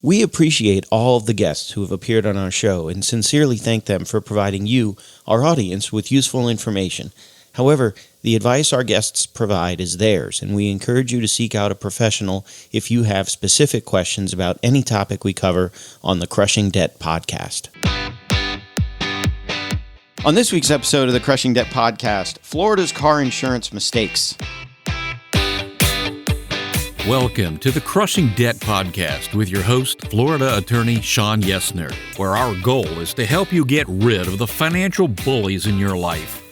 We appreciate all of the guests who have appeared on our show and sincerely thank them for providing you, our audience, with useful information. However, the advice our guests provide is theirs, and we encourage you to seek out a professional if you have specific questions about any topic we cover on the Crushing Debt podcast. On this week's episode of the Crushing Debt podcast, Florida's car insurance mistakes. Welcome to the Crushing Debt Podcast with your host, Florida attorney Sean Yesner, where our goal is to help you get rid of the financial bullies in your life.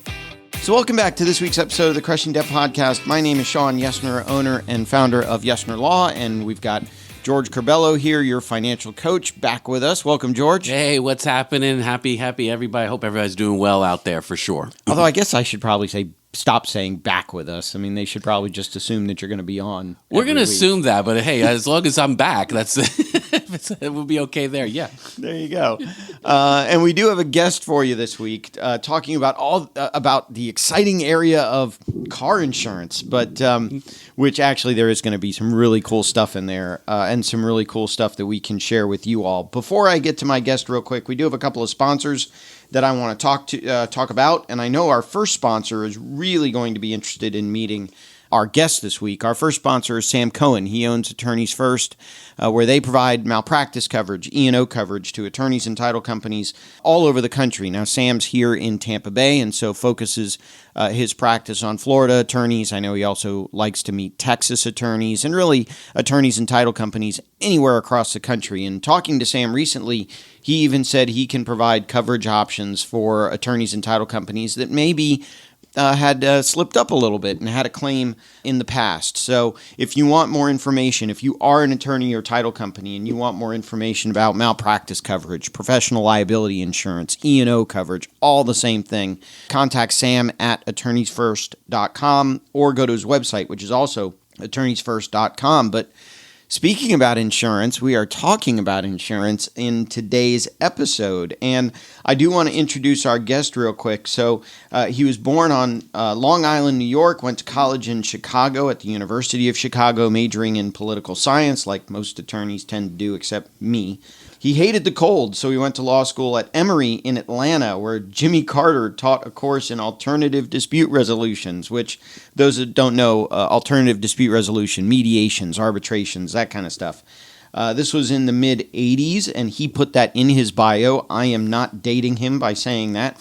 So welcome back to this week's episode of the Crushing Debt Podcast. My name is Sean Yesner, owner and founder of Yesner Law, and we've got George Curbelo here, your financial coach, back with us. Welcome, George. Hey, what's happening? Happy everybody. I hope everybody's doing well out there for sure. Although I guess I should probably stop saying back with us. I mean, they should probably just assume that you're going to be on. We're going to assume that, but hey, as long as I'm back, it will be okay there. Yeah. There you go. And we do have a guest for you this week, talking about the exciting area of car insurance, but which actually there is going to be some really cool stuff in there, and some really cool stuff that we can share with you all. Before I get to my guest real quick, we do have a couple of sponsors that I want to talk about, and I know our first sponsor is really going to be interested in meeting our guest this week. Our first sponsor is Sam Cohen. He owns Attorneys First, where they provide malpractice coverage, E&O coverage to attorneys and title companies all over the country. Now, Sam's here in Tampa Bay, and so focuses his practice on Florida attorneys. I know he also likes to meet Texas attorneys and really attorneys and title companies anywhere across the country. And talking to Sam recently, he even said he can provide coverage options for attorneys and title companies that maybe had slipped up a little bit and had a claim in the past. So if you want more information, if you are an attorney or title company and you want more information about malpractice coverage, professional liability insurance, E&O coverage, all the same thing, contact Sam at attorneysfirst.com or go to his website, which is also attorneysfirst.com. But speaking about insurance, we are talking about insurance in today's episode, and I do want to introduce our guest real quick. So he was born on Long Island, New York, went to college in Chicago at the University of Chicago, majoring in political science, like most attorneys tend to do, except me. He hated the cold, so he went to law school at Emory in Atlanta, where Jimmy Carter taught a course in alternative dispute resolutions, which those that don't know, alternative dispute resolution, mediations, arbitrations, that kind of stuff. This was in the mid-'80s, and he put that in his bio. I am not dating him by saying that.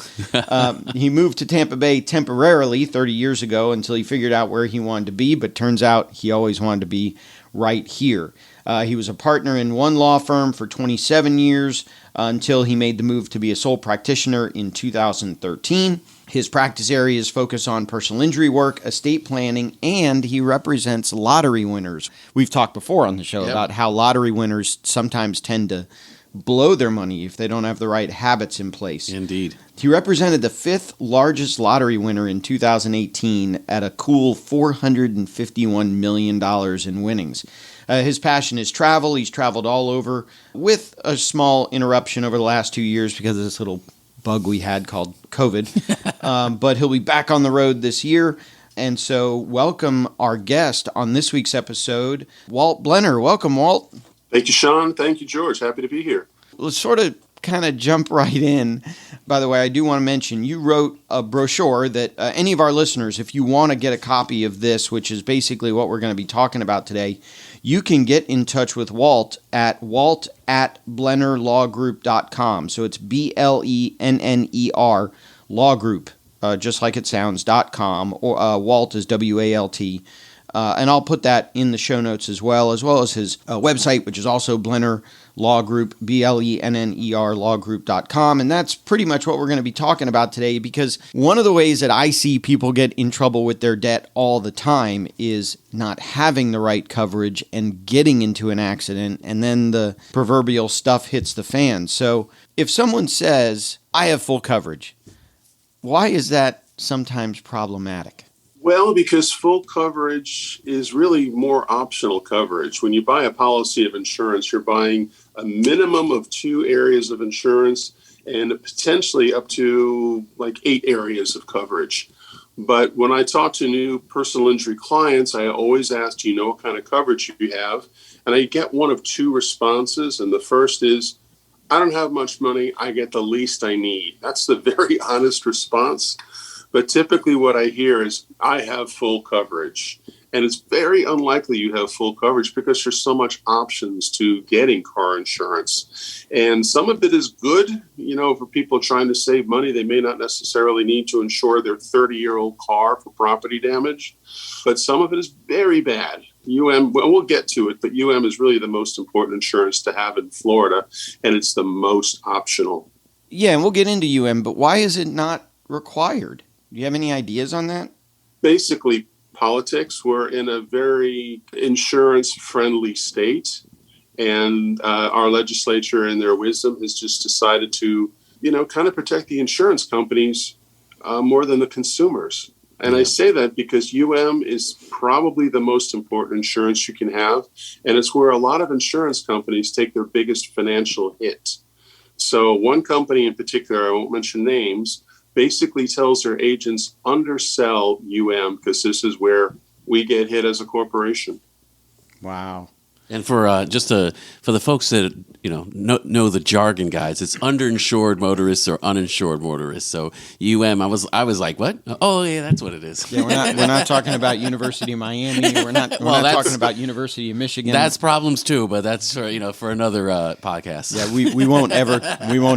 He moved to Tampa Bay temporarily 30 years ago until he figured out where he wanted to be, but turns out he always wanted to be right here. He was a partner in one law firm for 27 years until he made the move to be a sole practitioner in 2013. His practice areas focus on personal injury work, estate planning, and he represents lottery winners. We've talked before on the show about how lottery winners sometimes tend to blow their money if they don't have the right habits in place. Indeed. He represented the fifth largest lottery winner in 2018 at a cool $451 million in winnings. His passion is travel. He's traveled all over with a small interruption over the last 2 years because of this little bug we had called COVID. But he'll be back on the road this year. And so welcome our guest on this week's episode, Walt Blenner. Welcome, Walt. Thank you, Sean. Thank you, George. Happy to be here. Let's sort of kind of jump right in. By the way, I do want to mention you wrote a brochure that any of our listeners, if you want to get a copy of this, which is basically what we're going to be talking about today, you can get in touch with Walt at blennerlawgroup.com. So it's BLENNER Law Group, just like it sounds, .com, or Walt is WALT. And I'll put that in the show notes as well as his website, which is also Blenner Law Group, BLENNER lawgroup.com. And that's pretty much what we're going to be talking about today, because one of the ways that I see people get in trouble with their debt all the time is not having the right coverage and getting into an accident, and then the proverbial stuff hits the fan. So if someone says, I have full coverage, why is that sometimes problematic? Well, because full coverage is really more optional coverage. When you buy a policy of insurance, you're buying a minimum of 2 areas of insurance and potentially up to like 8 areas of coverage. But when I talk to new personal injury clients, I always ask, do you know what kind of coverage you have? And I get one of two responses. And the first is, I don't have much money. I get the least I need. That's the very honest response. But typically what I hear is, I have full coverage. And it's very unlikely you have full coverage because there's so much options to getting car insurance. And some of it is good, for people trying to save money. They may not necessarily need to insure their 30-year-old car for property damage. But some of it is very bad. We'll get to it, but is really the most important insurance to have in Florida, and it's the most optional. Yeah, and we'll get into but why is it not required? Do you have any ideas on that? Basically, politics. We're in a very insurance-friendly state, and our legislature, in their wisdom, has just decided to, kind of protect the insurance companies more than the consumers. And I say that because is probably the most important insurance you can have, and it's where a lot of insurance companies take their biggest financial hit. So one company in particular, I won't mention names, basically tells their agents undersell because this is where we get hit as a corporation. Wow. And for for the folks that know the jargon, guys, it's underinsured motorists or uninsured motorists. So I was like, what? Oh yeah, that's what it is. Yeah, we're not talking about University of Miami. We're not talking about University of Michigan. That's problems too, but that's for another podcast. Yeah, we won't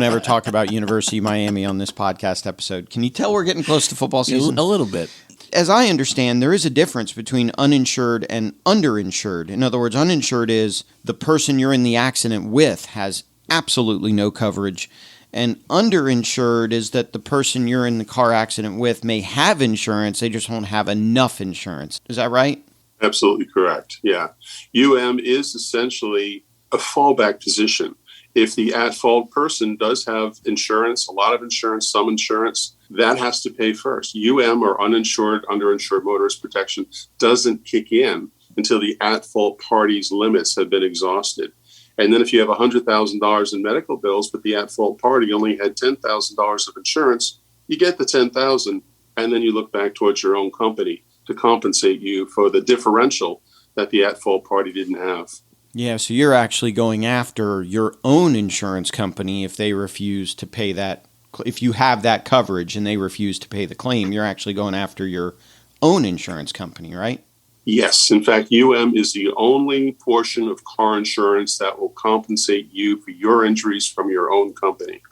ever talk about University of Miami on this podcast episode. Can you tell we're getting close to football season? A little bit. As I understand, there is a difference between uninsured and underinsured. In other words, uninsured is the person you're in the accident with has absolutely no coverage. And underinsured is that the person you're in the car accident with may have insurance, they just won't have enough insurance. Is that right? Absolutely correct. Yeah. is essentially a fallback position. If the at-fault person does have insurance, a lot of insurance, some insurance, that has to pay first. or uninsured, underinsured motorist protection doesn't kick in until the at-fault party's limits have been exhausted. And then if you have $100,000 in medical bills, but the at-fault party only had $10,000 of insurance, you get the $10,000, and then you look back towards your own company to compensate you for the differential that the at-fault party didn't have. Yeah, so you're actually going after your own insurance company if they refuse to pay that. If you have that coverage and they refuse to pay the claim, you're actually going after your own insurance company, right? Yes. In fact, is the only portion of car insurance that will compensate you for your injuries from your own company.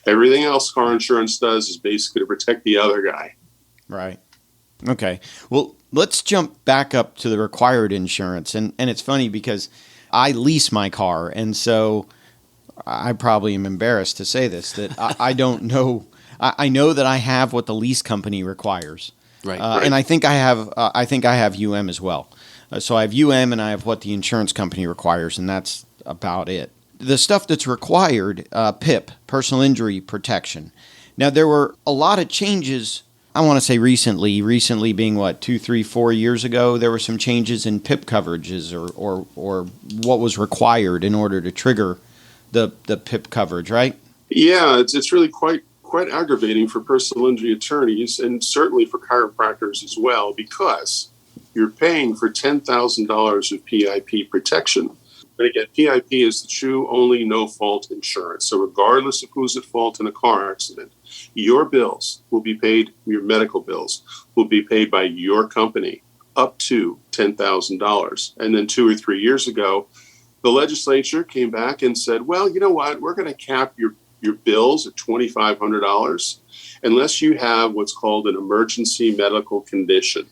Everything else car insurance does is basically to protect the other guy. Right. Okay. Well, let's jump back up to the required insurance. And it's funny because I lease my car, and so I probably am embarrassed to say this, that I don't know. I know that I have what the lease company requires. Right. And I think I have as well. So I have and I have what the insurance company requires, and that's about it. The stuff that's required, PIP, personal injury protection. Now, there were a lot of changes, I want to say recently being 2, 3, 4 years ago, there were some changes in PIP coverages or what was required in order to trigger the PIP coverage, right? Yeah, it's really quite aggravating for personal injury attorneys and certainly for chiropractors as well, because you're paying for $10,000 of PIP protection. And again, PIP is the true only no-fault insurance. So regardless of who's at fault in a car accident, your bills will be paid, your medical bills will be paid by your company up to $10,000. And then 2 or 3 years ago, the legislature came back and said, well, you know what, we're going to cap your bills at $2,500 unless you have what's called an emergency medical condition.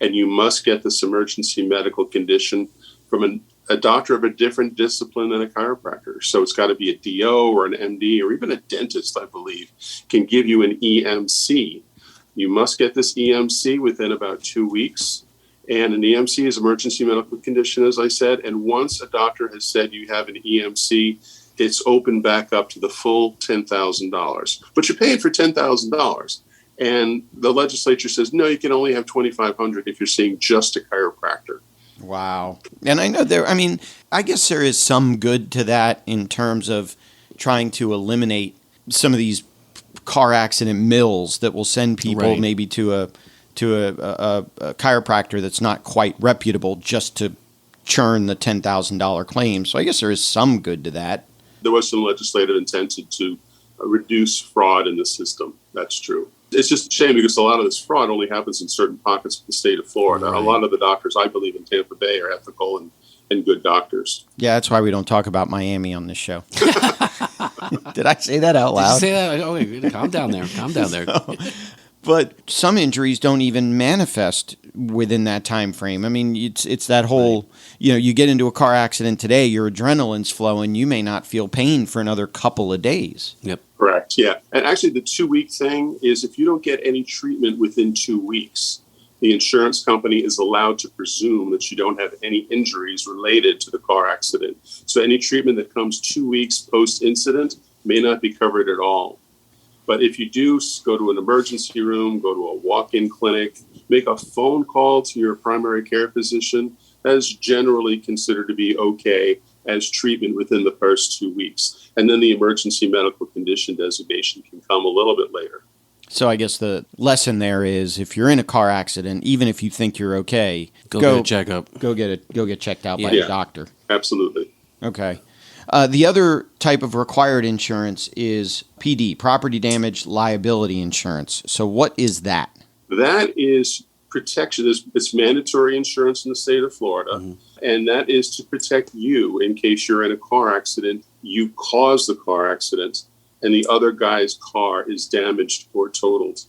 And you must get this emergency medical condition from a doctor of a different discipline than a chiropractor. So it's got to be a DO or an MD or even a dentist, I believe, can give you an EMC. You must get this EMC within about 2 weeks. And an EMC is emergency medical condition, as I said. And once a doctor has said you have an EMC, it's open back up to the full $10,000. But you're paying for $10,000. And the legislature says, no, you can only have $2,500 if you're seeing just a chiropractor. Wow. And I know I guess there is some good to that in terms of trying to eliminate some of these car accident mills that will send people maybe to a chiropractor that's not quite reputable just to churn the $10,000 claim. So I guess there is some good to that. There was some legislative intent to reduce fraud in the system. That's true. It's just a shame because a lot of this fraud only happens in certain pockets of the state of Florida. Right. A lot of the doctors, I believe, in Tampa Bay are ethical and good doctors. Yeah, that's why we don't talk about Miami on this show. Did I say that out loud? Did you say that? Oh, wait, calm down there. Calm down there. But some injuries don't even manifest within that time frame. I mean, it's that whole, you get into a car accident today, your adrenaline's flowing, you may not feel pain for another couple of days. Yep. Correct, yeah. And actually the 2-week thing is if you don't get any treatment within 2 weeks, the insurance company is allowed to presume that you don't have any injuries related to the car accident. So any treatment that comes 2 weeks post-incident may not be covered at all. But if you do go to an emergency room, go to a walk-in clinic, make a phone call to your primary care physician, that is generally considered to be okay as treatment within the first 2 weeks. And then the emergency medical condition designation can come a little bit later. So I guess the lesson there is if you're in a car accident, even if you think you're okay, Go get a checkup. Go get checked out by Yeah. a doctor. Absolutely. Okay. The other type of required insurance is PD, property damage liability insurance. So what is that? That is protection. It's mandatory insurance in the state of Florida, and that is to protect you in case you're in a car accident, you cause the car accident, and the other guy's car is damaged or totaled.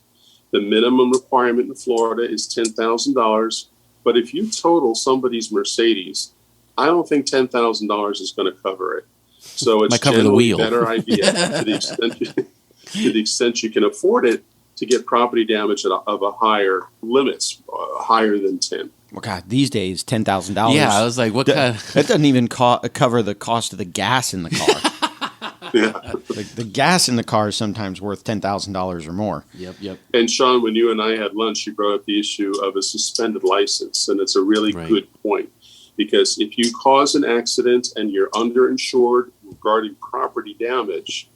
The minimum requirement in Florida is $10,000, but if you total somebody's Mercedes, I don't think $10,000 is going to cover it. So it's Might cover the generally a wheel. better idea to the extent you can afford it to get property damage of a higher limits, higher than 10. Well, God, these days, $10,000. Yeah, I was like, what kind of... That doesn't even cover the cost of the gas in the car. Yeah. The gas in the car is sometimes worth $10,000 or more. Yep. And Sean, when you and I had lunch, you brought up the issue of a suspended license, and it's a really good point. Because if you cause an accident and you're underinsured regarding property damage,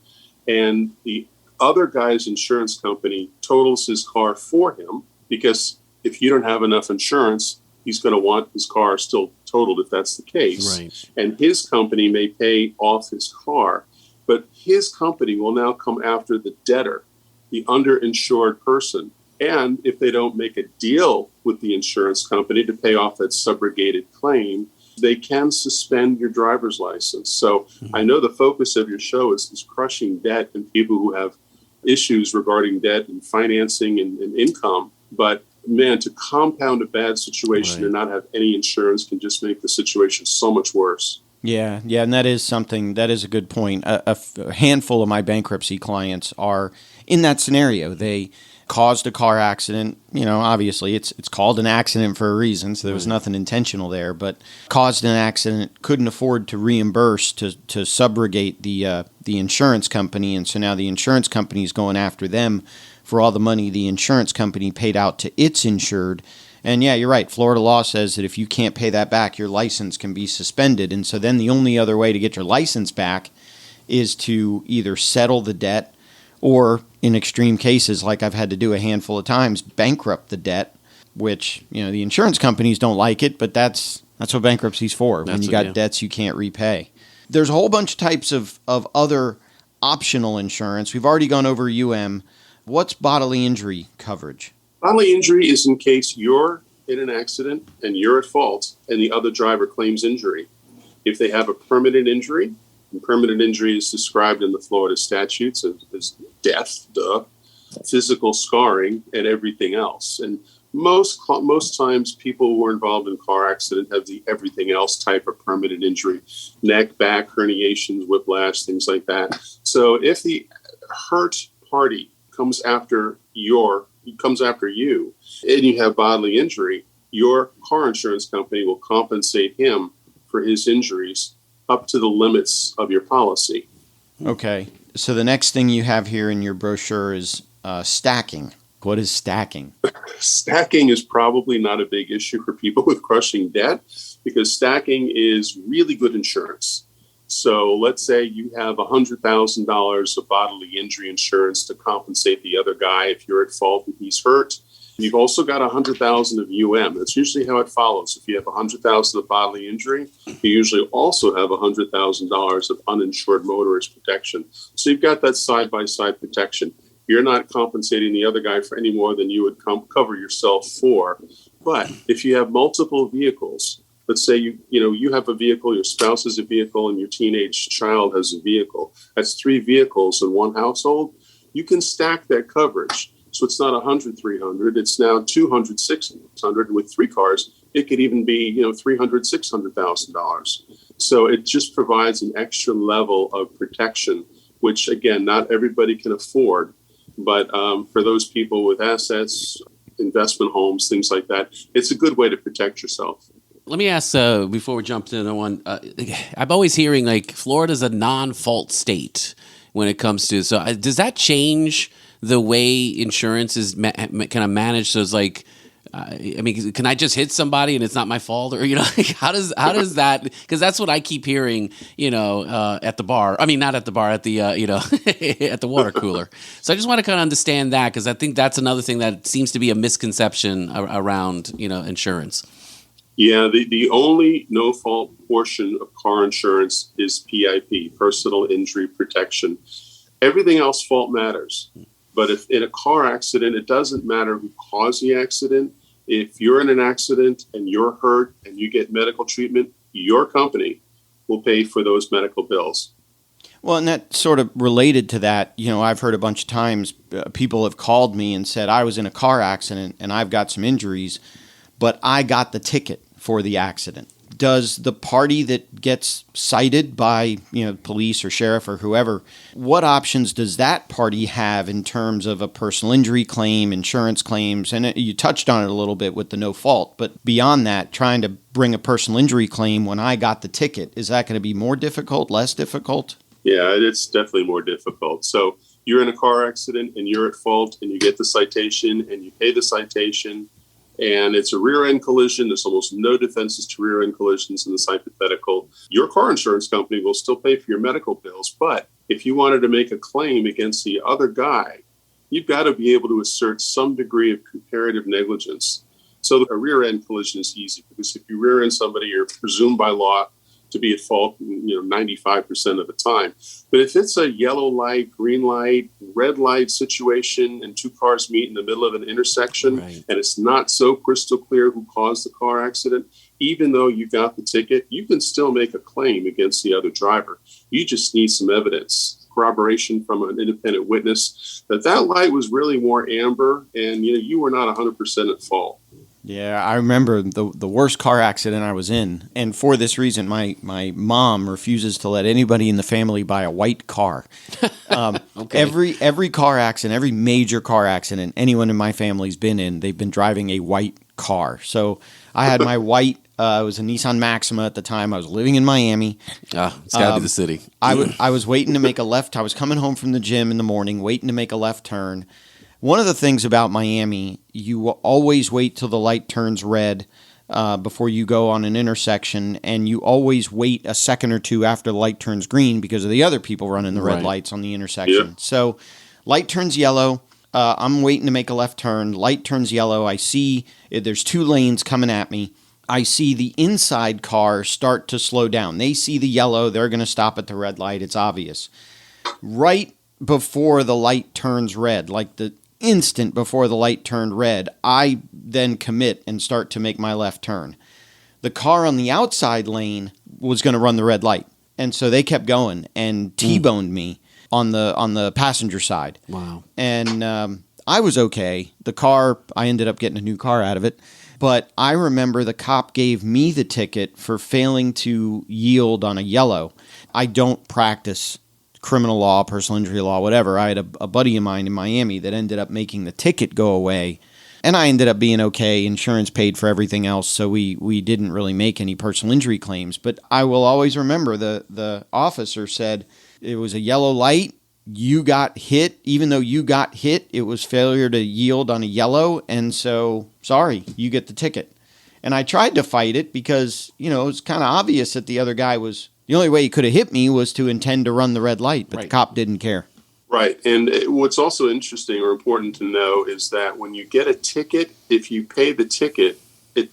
and the other guy's insurance company totals his car for him, because if you don't have enough insurance, he's going to want his car still totaled if that's the case. Right. And his company may pay off his car, but his company will now come after the debtor, the underinsured person. And if they don't make a deal with the insurance company to pay off that subrogated claim, they can suspend your driver's license. So I know the focus of your show is crushing debt and people who have issues regarding debt and financing and income. But man, to compound a bad situation and not have any insurance can just make the situation so much worse. Yeah, and that is a good point. A handful of my bankruptcy clients are in that scenario. They caused a car accident. Obviously it's called an accident for a reason, so there was nothing intentional there, but caused an accident, couldn't afford to reimburse to subrogate the insurance company, and so now the insurance company is going after them for all the money the insurance company paid out to its insured. And yeah, you're right. Florida law says that if you can't pay that back, your license can be suspended. And so then the only other way to get your license back is to either settle the debt or, in extreme cases, like I've had to do a handful of times, bankrupt the debt, which, the insurance companies don't like it, but that's what bankruptcy's for, when you got debts you can't repay. There's a whole bunch of types of other optional insurance. We've already gone over What's bodily injury coverage? Bodily injury is in case you're in an accident and you're at fault and the other driver claims injury. If they have a permanent injury, and permanent injury is described in the Florida statutes as death, physical scarring, and everything else. And most times people who are involved in a car accident have the everything else type of permanent injury, neck, back, herniations, whiplash, things like that. So if the hurt party comes after you and you have bodily injury, your car insurance company will compensate him for his injuries up to the limits of your policy. Okay. So the next thing you have here in your brochure is stacking. What is stacking? Stacking is probably not a big issue for people with crushing debt because stacking is really good insurance. So let's say you have $100,000 of bodily injury insurance to compensate the other guy if you're at fault and he's hurt. You've also got 100,000 of UM. That's usually how it follows. If you have 100,000 of bodily injury, you usually also have $100,000 of uninsured motorist protection. So you've got that side-by-side protection. You're not compensating the other guy for any more than you would cover yourself for. But if you have multiple vehicles, let's say you have a vehicle, your spouse has a vehicle, and your teenage child has a vehicle. That's 3 vehicles in one household. You can stack that coverage. So it's not 100, 300. It's now 200, 600. And with 3 cars, it could even be, $300,000, $600,000. So it just provides an extra level of protection, which, again, not everybody can afford. But for those people with assets, investment homes, things like that, it's a good way to protect yourself. Let me ask, before we jump to another one, I'm always hearing like Florida's a non-fault state when it comes to, so does that change the way insurance is kind of managed? So it's like, can I just hit somebody and it's not my fault? Or, how does that, because that's what I keep hearing, at the bar. I mean, not at the bar, at the, at the water cooler. So I just want to kind of understand that, because I think that's another thing that seems to be a misconception around, insurance. Yeah, the only no-fault portion of car insurance is PIP, personal injury protection. Everything else fault matters. But if in a car accident, it doesn't matter who caused the accident. If you're in an accident and you're hurt and you get medical treatment, your company will pay for those medical bills. Well, and that sort of related to that, I've heard a bunch of times people have called me and said, I was in a car accident and I've got some injuries, but I got the ticket for the accident. Does the party that gets cited by, police or sheriff or whoever, what options does that party have in terms of a personal injury claim, insurance claims? And you touched on it a little bit with the no fault, but beyond that, trying to bring a personal injury claim when I got the ticket, is that going to be more difficult, less difficult? Yeah, it's definitely more difficult. So you're in a car accident and you're at fault and you get the citation and you pay the citation. And it's a rear-end collision. There's almost no defenses to rear-end collisions in this hypothetical. Your car insurance company will still pay for your medical bills. But if you wanted to make a claim against the other guy, you've got to be able to assert some degree of comparative negligence. So a rear-end collision is easy because if you rear-end somebody, you're presumed by law to be at fault, 95% of the time. But if it's a yellow light, green light, red light situation and 2 cars meet in the middle of an intersection, right, and it's not so crystal clear who caused the car accident, even though you got the ticket, you can still make a claim against the other driver. You just need some evidence, corroboration from an independent witness that light was really more amber and you were not 100% at fault. Yeah, I remember the worst car accident I was in, and for this reason, my mom refuses to let anybody in the family buy a white car. Okay. Every car accident, every major car accident anyone in my family's been in, they've been driving a white car. So I had my white. It was a Nissan Maxima at the time. I was living in Miami. It's got to be the city. I was waiting to make a left. I was coming home from the gym in the morning, waiting to make a left turn. One of the things about Miami, you always wait till the light turns red before you go on an intersection, and you always wait a second or two after the light turns green because of the other people running the red lights on the intersection. Yep. So light turns yellow. I'm waiting to make a left turn. Light turns yellow. I see there's 2 lanes coming at me. I see the inside car start to slow down. They see the yellow. They're going to stop at the red light. It's obvious. Right before the light turns red, like the instant before the light turned red, I then commit and start to make my left turn. The car on the outside lane was going to run the red light, and so they kept going and T-boned me on the passenger side. Wow. And I was okay. The car, I ended up getting a new car out of it, but I remember the cop gave me the ticket for failing to yield on a yellow. I don't practice criminal law, personal injury law, whatever. I had a buddy of mine in Miami that ended up making the ticket go away, and I ended up being okay. Insurance paid for everything else, so we didn't really make any personal injury claims. But I will always remember the officer said it was a yellow light. You got hit. Even though you got hit, it was failure to yield on a yellow, and so, sorry, you get the ticket. And I tried to fight it because, it was kind of obvious that the other guy was... The only way he could have hit me was to intend to run the red light, but the cop didn't care. Right. And what's also interesting or important to know is that when you get a ticket, if you pay the ticket,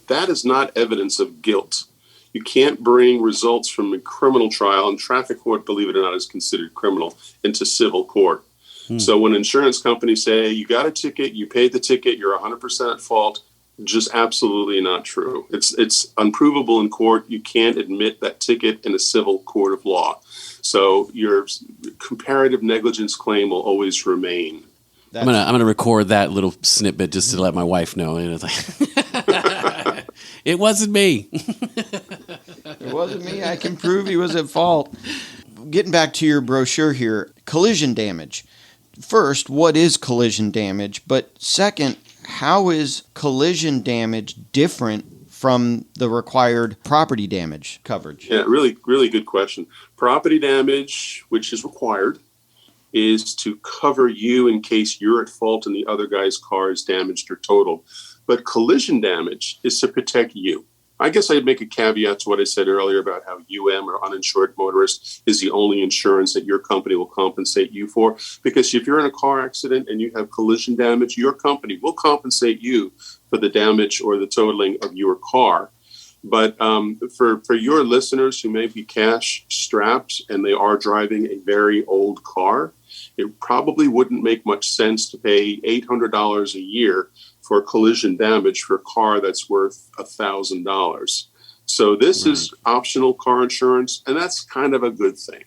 that is not evidence of guilt. You can't bring results from a criminal trial, and traffic court, believe it or not, is considered criminal, into civil court. So when insurance companies say you got a ticket, you paid the ticket, you're 100% at fault, just absolutely not true. It's unprovable in court. You can't admit that ticket in a civil court of law. So your comparative negligence claim will always remain. I'm gonna record that little snippet just to let my wife know. And it's like, it wasn't me. It wasn't me. I can prove he was at fault. Getting back to your brochure here, collision damage. First, what is collision damage? But second, how is collision damage different from the required property damage coverage? Yeah, really, really good question. Property damage, which is required, is to cover you in case you're at fault and the other guy's car is damaged or totaled. But collision damage is to protect you. I guess I'd make a caveat to what I said earlier about how or uninsured motorist is the only insurance that your company will compensate you for. Because if you're in a car accident and you have collision damage, your company will compensate you for the damage or the totaling of your car. But for your listeners who may be cash strapped and they are driving a very old car, it probably wouldn't make much sense to pay $800 a year for collision damage for a car that's worth $1,000. So this is optional car insurance, and that's kind of a good thing.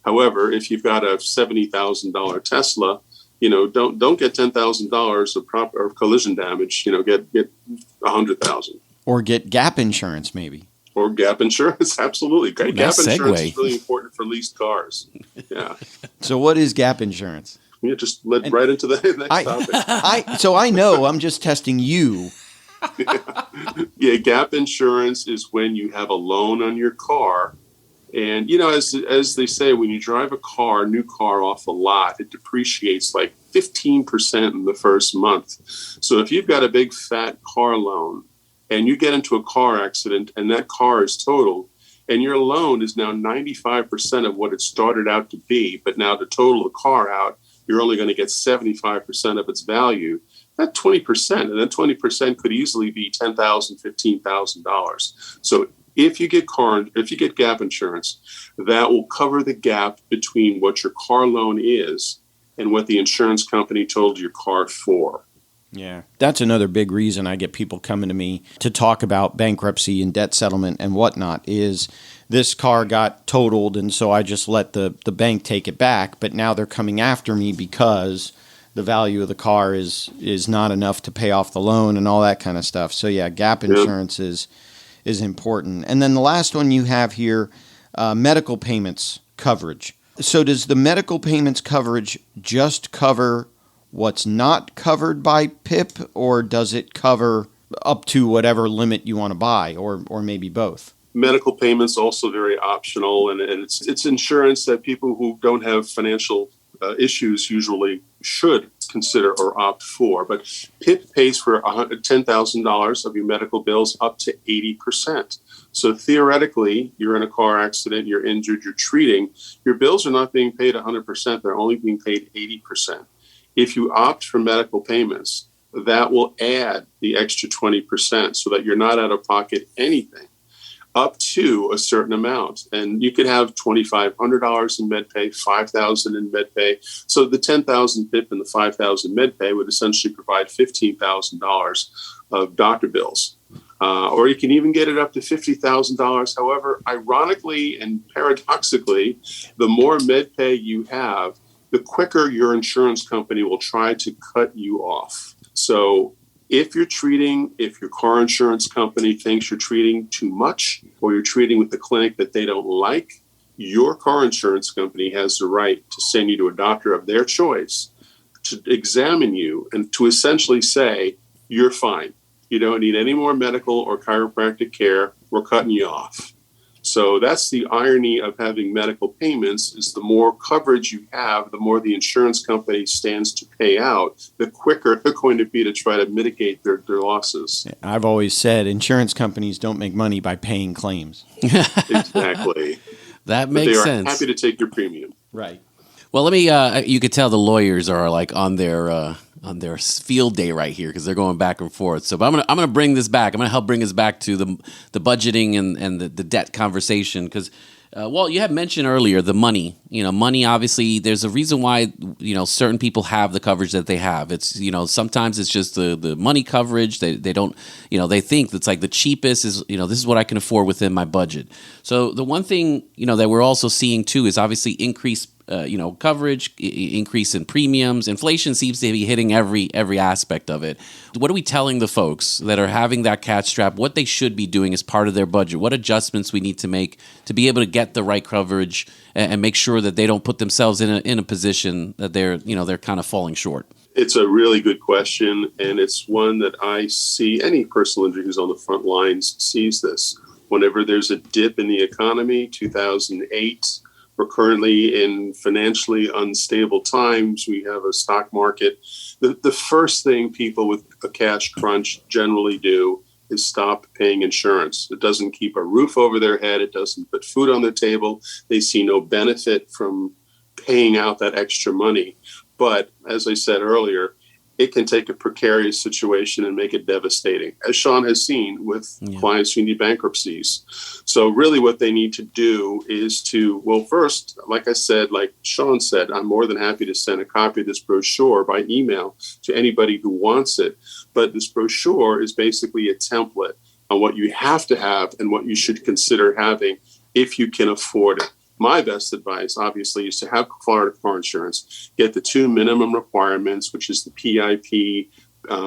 However, if you've got a $70,000 Tesla, don't get $10,000 of collision damage. Get $100,000. Or get gap insurance, maybe. Or gap insurance, absolutely. Gap nice insurance segue. is really important for leased cars. Yeah. So what is gap insurance? Yeah, just led right into the next topic. So I know, I'm just testing you. Yeah, gap insurance is when you have a loan on your car. And, as they say, when you drive a new car off a lot, it depreciates like 15% in the first month. So if you've got a big fat car loan and you get into a car accident and that car is totaled, and your loan is now 95% of what it started out to be, but now to total the car out, you're only going to get 75% of its value. That 20%, and that 20% could easily be $10,000, $15,000. So if you get gap insurance, that will cover the gap between what your car loan is and what the insurance company told your car for. Yeah, that's another big reason I get people coming to me to talk about bankruptcy and debt settlement and whatnot is this car got totaled, and so I just let the bank take it back, but now they're coming after me because the value of the car is not enough to pay off the loan and all that kind of stuff. So yeah, gap insurance is important. And then the last one you have here, medical payments coverage. So does the medical payments coverage just cover what's not covered by PIP, or does it cover up to whatever limit you want to buy, or maybe both? Medical payments also very optional, and it's insurance that people who don't have financial issues usually should consider or opt for. But PIP pays for $10,000 of your medical bills up to 80%. So theoretically, you're in a car accident, you're injured, you're treating, your bills are not being paid 100%, they're only being paid 80%. If you opt for medical payments, that will add the extra 20% so that you're not out of pocket anything up to a certain amount. And you could have $2,500 in MedPay, $5,000 in MedPay. So the $10,000 PIP and the $5,000 MedPay would essentially provide $15,000 of doctor bills. Or you can even get it up to $50,000. However, ironically and paradoxically, the more MedPay you have, the quicker your insurance company will try to cut you off. So if your car insurance company thinks you're treating too much, or you're treating with the clinic that they don't like, your car insurance company has the right to send you to a doctor of their choice to examine you and to essentially say, you're fine. You don't need any more medical or chiropractic care. We're cutting you off. So that's the irony of having medical payments, is the more coverage you have, the more the insurance company stands to pay out, the quicker they're going to be to try to mitigate their losses. I've always said insurance companies don't make money by paying claims. Exactly. That makes sense. They are happy to take your premium. Right. Well, let me. You could tell the lawyers are like on their field day right here because they're going back and forth. So, but I'm gonna bring this back. I'm gonna help bring us back to the budgeting and the debt conversation because. Walt, you had mentioned earlier the money. Money, obviously, there's a reason why, certain people have the coverage that they have. It's, sometimes it's just the money coverage. They don't, they think that's like the cheapest is, this is what I can afford within my budget. So the one thing, that we're also seeing too is obviously increased coverage, increase in premiums. Inflation seems to be hitting every aspect of it. What are we telling the folks that are having that cash strap, what they should be doing as part of their budget? What adjustments we need to make to be able to get the right coverage and make sure that they don't put themselves in a position that they're kind of falling short? It's a really good question, and it's one that I see any personal injury who's on the front lines sees this. Whenever there's a dip in the economy, 2008, we're currently in financially unstable times. We have a stock market. The first thing people with a cash crunch generally do is stop paying insurance. It doesn't keep a roof over their head. It doesn't put food on the table. They see no benefit from paying out that extra money. But as I said earlier, it can take a precarious situation and make it devastating, as Sean has seen with clients who need bankruptcies. So really what they need to do is to, well, first, like I said, like Sean said, I'm more than happy to send a copy of this brochure by email to anybody who wants it. But this brochure is basically a template on what you have to have and what you should consider having if you can afford it. My best advice, obviously, is to have Florida car insurance. Get the two minimum requirements, which is the PIP,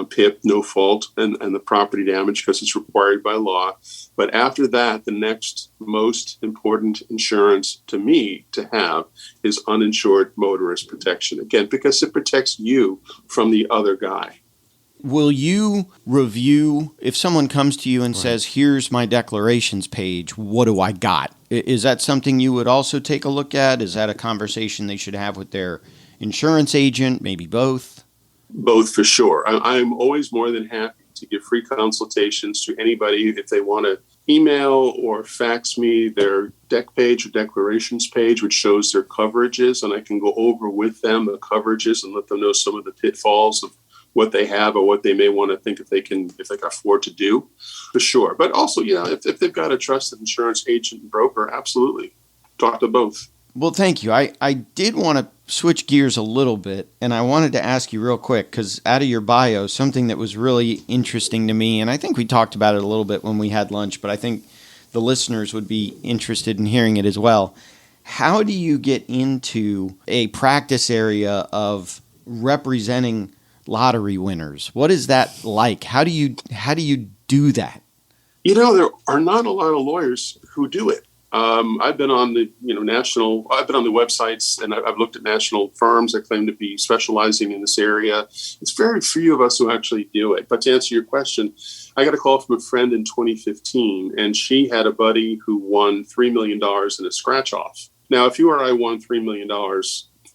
PIP, no fault, and the property damage because it's required by law. But after that, the next most important insurance to me to have is uninsured motorist protection. Again, because it protects you from the other guy. Will you review, if someone comes to you and says, here's my declarations page, what do I got? Is that something you would also take a look at? Is that a conversation they should have with their insurance agent, maybe both? Both for sure. I'm always more than happy to give free consultations to anybody if they want to email or fax me their deck page or declarations page, which shows their coverages, and I can go over with them the coverages and let them know some of the pitfalls of what they have or what they may want to think if they can afford to do, for sure. But also, if they've got a trusted insurance agent and broker, absolutely. Talk to both. Well, thank you. I did want to switch gears a little bit, and I wanted to ask you real quick, because out of your bio, something that was really interesting to me, and I think we talked about it a little bit when we had lunch, but I think the listeners would be interested in hearing it as well. How do you get into a practice area of representing lottery winners? What is that like? How do you do that? There are not a lot of lawyers who do it. I've been on the I've been on the websites and I've looked at national firms that claim to be specializing in this area. It's very few of us who actually do it. But to answer your question, I got a call from a friend in 2015, and she had a buddy who won $3 million in a scratch off. Now, if you or I won $3 million,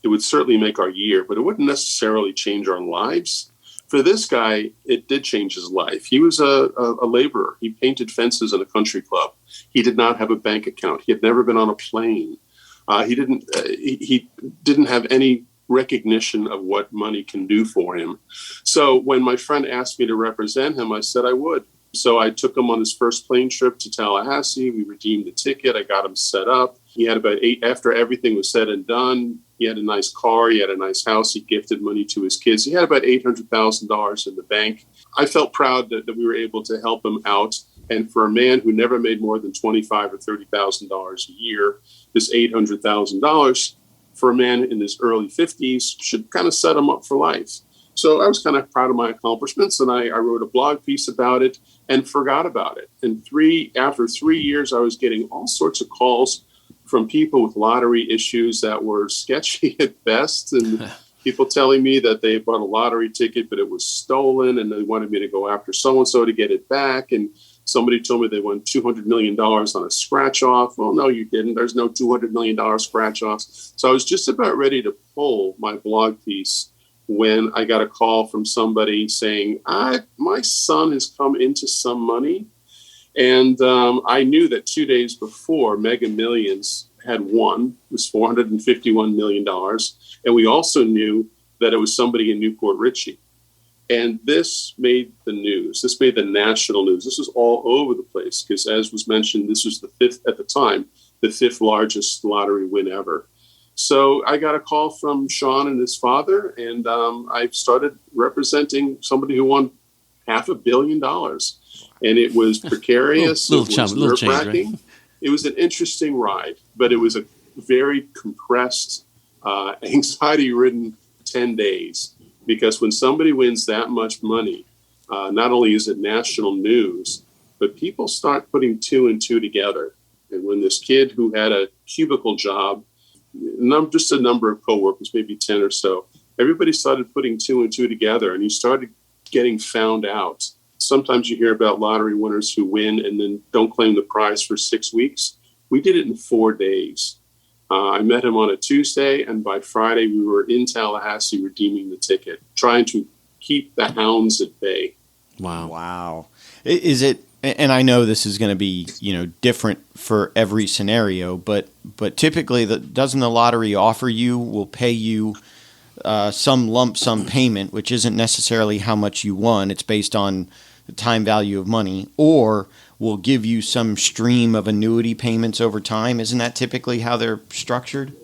it would certainly make our year, but it wouldn't necessarily change our lives. For this guy, it did change his life. He was a laborer. He painted fences in a country club. He did not have a bank account. He had never been on a plane. He didn't have any recognition of what money can do for him. So when my friend asked me to represent him, I said I would. So I took him on his first plane trip to Tallahassee. We redeemed the ticket. I got him set up. He had about after everything was said and done, he had a nice car. He had a nice house. He gifted money to his kids. He had about $800,000 in the bank. I felt proud that we were able to help him out. And for a man who never made more than $25,000 or $30,000 a year, this $800,000 for a man in his early 50s should kind of set him up for life. So I was kind of proud of my accomplishments, and I wrote a blog piece about it and forgot about it. And after 3 years, I was getting all sorts of calls from people with lottery issues that were sketchy at best, and people telling me that they bought a lottery ticket, but it was stolen, and they wanted me to go after so-and-so to get it back. And somebody told me they won $200 million on a scratch-off. Well, no, you didn't. There's no $200 million scratch-offs. So I was just about ready to pull my blog piece when I got a call from somebody saying, my son has come into some money. And I knew that 2 days before, Mega Millions had won was $451 million. And we also knew that it was somebody in Newport Richey. And this made the news. This made the national news. This was all over the place because, as was mentioned, this was the fifth largest lottery win ever. So I got a call from Sean and his father, and I started representing somebody who won $500 million. And it was precarious. It was nerve-wracking. Right? It was an interesting ride, but it was a very compressed, anxiety-ridden 10 days. Because when somebody wins that much money, not only is it national news, but people start putting two and two together. And when this kid who had a cubicle job, just a number of coworkers, maybe 10 or so, everybody started putting two and two together, and he started getting found out. Sometimes you hear about lottery winners who win and then don't claim the prize for 6 weeks. We did it in 4 days. I met him on a Tuesday, and by Friday we were in Tallahassee redeeming the ticket, trying to keep the hounds at bay. Wow. Is it? And I know this is going to be different for every scenario, but typically, doesn't the lottery will pay you some lump sum payment, which isn't necessarily how much you won. It's based on the time value of money, or will give you some stream of annuity payments over time. Isn't that typically how they're structured?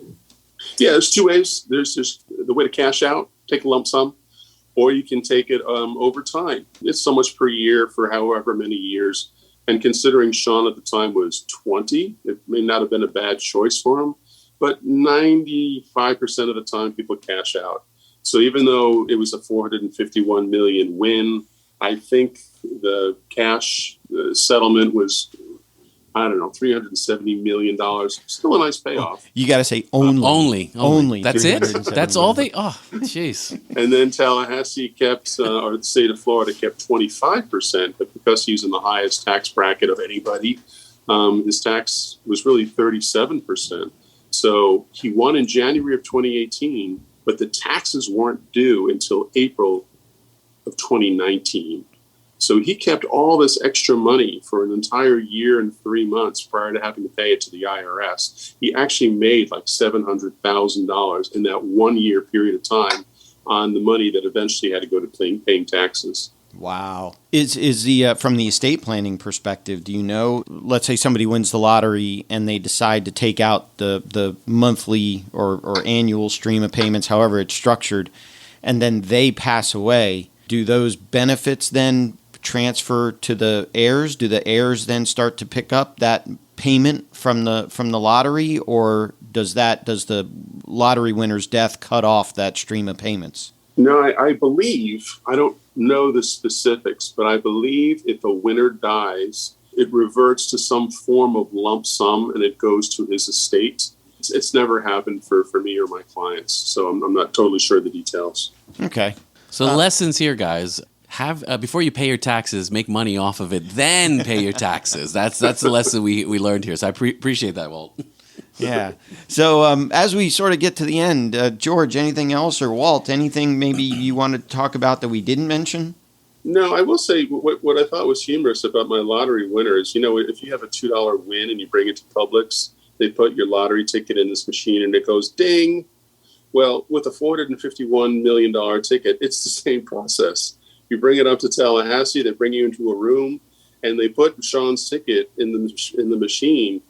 Yeah, there's two ways. There's just the way to cash out, take a lump sum, or you can take it over time. It's so much per year for however many years. And considering Sean at the time was 20, it may not have been a bad choice for him, but 95% of the time people cash out. So even though it was a $451 million win, I think the cash settlement was, $370 million. Still a nice payoff. You got to say only. Only. That's it? That's all they... Oh, jeez. And then Tallahassee kept, or the state of Florida kept 25%, but because he's in the highest tax bracket of anybody, his tax was really 37%. So he won in January of 2018, but the taxes weren't due until April of 2019. So he kept all this extra money for an entire year and 3 months prior to having to pay it to the IRS. He actually made like $700,000 in that 1 year period of time on the money that eventually had to go to paying taxes. Wow. Is the from the estate planning perspective, do you know, let's say somebody wins the lottery and they decide to take out the monthly or annual stream of payments, however it's structured, and then they pass away, do those benefits then transfer to the heirs? Do the heirs then start to pick up that payment from the lottery, or does the lottery winner's death cut off that stream of payments? No, I believe, I don't know the specifics, but I believe if a winner dies, it reverts to some form of lump sum and it goes to his estate. It's never happened for me or my clients, so I'm not totally sure of the details. Okay. So the lessons here, guys. Have before you pay your taxes, make money off of it, then pay your taxes. That's the lesson we learned here. So I appreciate that, Walt. Yeah. So as we sort of get to the end, George, anything else, or Walt, anything maybe you want to talk about that we didn't mention? No, I will say what I thought was humorous about my lottery winners. If you have a $2 win and you bring it to Publix, they put your lottery ticket in this machine and it goes ding. Well, with a $451 million ticket, it's the same process. You bring it up to Tallahassee, they bring you into a room, and they put Sean's ticket in the machine.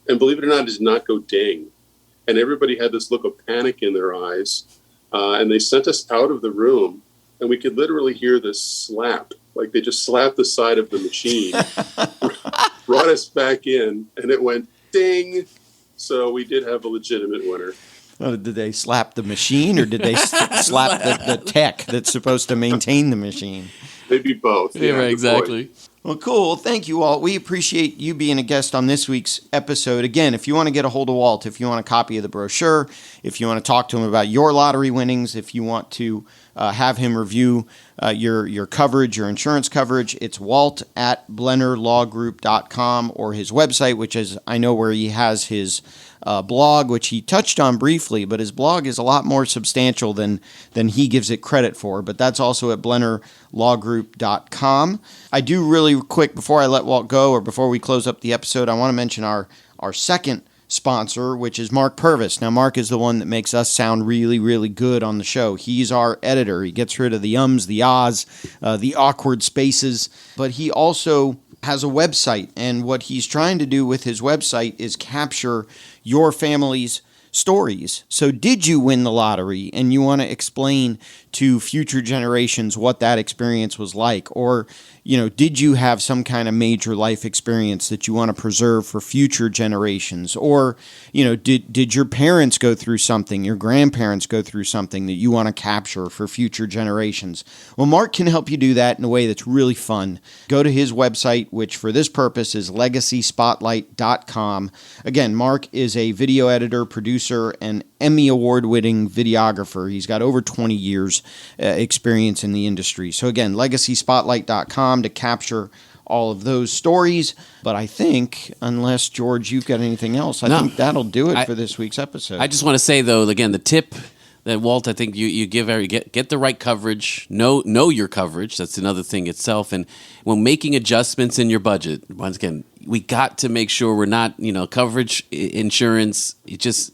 And believe it or not, it did not go ding. And everybody had this look of panic in their eyes. And they sent us out of the room, and we could literally hear this slap. Like they just slapped the side of the machine, brought us back in, and it went ding. So we did have a legitimate winner. Oh, did they slap the machine, or did they slap the tech that's supposed to maintain the machine? Maybe both. Yeah, right, exactly. Well, cool. Thank you, Walt. We appreciate you being a guest on this week's episode. Again, if you want to get a hold of Walt, if you want a copy of the brochure, if you want to talk to him about your lottery winnings, if you want to have him review your coverage, your insurance coverage, it's Walt at blennerlawgroup.com, or his website, which is, I know, where he has his blog, which he touched on briefly, but his blog is a lot more substantial than he gives it credit for. But that's also at blennerlawgroup.com. I do really quick, before I let Walt go, or before we close up the episode, I want to mention our second sponsor, which is Mark Purvis. Now, Mark is the one that makes us sound really, really good on the show. He's our editor. He gets rid of the ums, the ahs, the awkward spaces, but he also has a website, and what he's trying to do with his website is capture your family's stories. So did you win the lottery and you want to explain to future generations what that experience was like? Or, did you have some kind of major life experience that you want to preserve for future generations? Or, did your parents go through something, your grandparents go through something that you want to capture for future generations? Well, Mark can help you do that in a way that's really fun. Go to his website, which for this purpose is legacyspotlight.com. Again, Mark is a video editor, producer, and Emmy award-winning videographer. He's got over 20 years experience in the industry. So again, legacyspotlight.com to capture all of those stories. But I think, unless, George, you've got anything else, I think that'll do it for this week's episode. I just want to say, though, again, the tip that, Walt, I think you give get the right coverage, know your coverage. That's another thing itself. And when making adjustments in your budget, once again, we got to make sure we're not, coverage, insurance,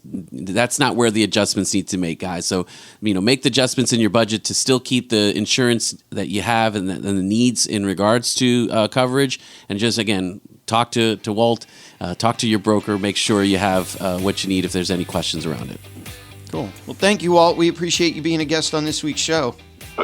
that's not where the adjustments need to make, guys. So, make the adjustments in your budget to still keep the insurance that you have and the needs in regards to coverage. And just, again, talk to Walt, talk to your broker, make sure you have what you need if there's any questions around it. Cool. Well, thank you, Walt. We appreciate you being a guest on this week's show.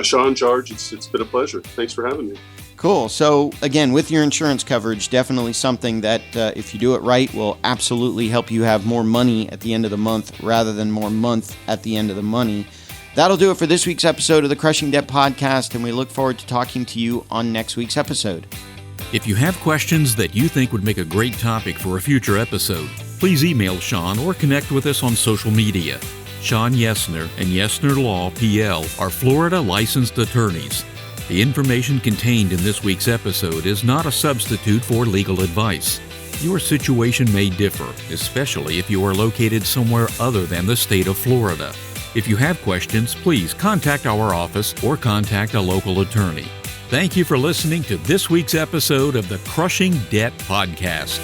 Sean, George, it's been a pleasure. Thanks for having me. Cool. So, again, with your insurance coverage, definitely something that, if you do it right, will absolutely help you have more money at the end of the month rather than more month at the end of the money. That'll do it for this week's episode of the Crushing Debt Podcast, and we look forward to talking to you on next week's episode. If you have questions that you think would make a great topic for a future episode, please email Sean or connect with us on social media. Sean Yesner and Yesner Law, PL, are Florida licensed attorneys. The information contained in this week's episode is not a substitute for legal advice. Your situation may differ, especially if you are located somewhere other than the state of Florida. If you have questions, please contact our office or contact a local attorney. Thank you for listening to this week's episode of the Crushing Debt Podcast.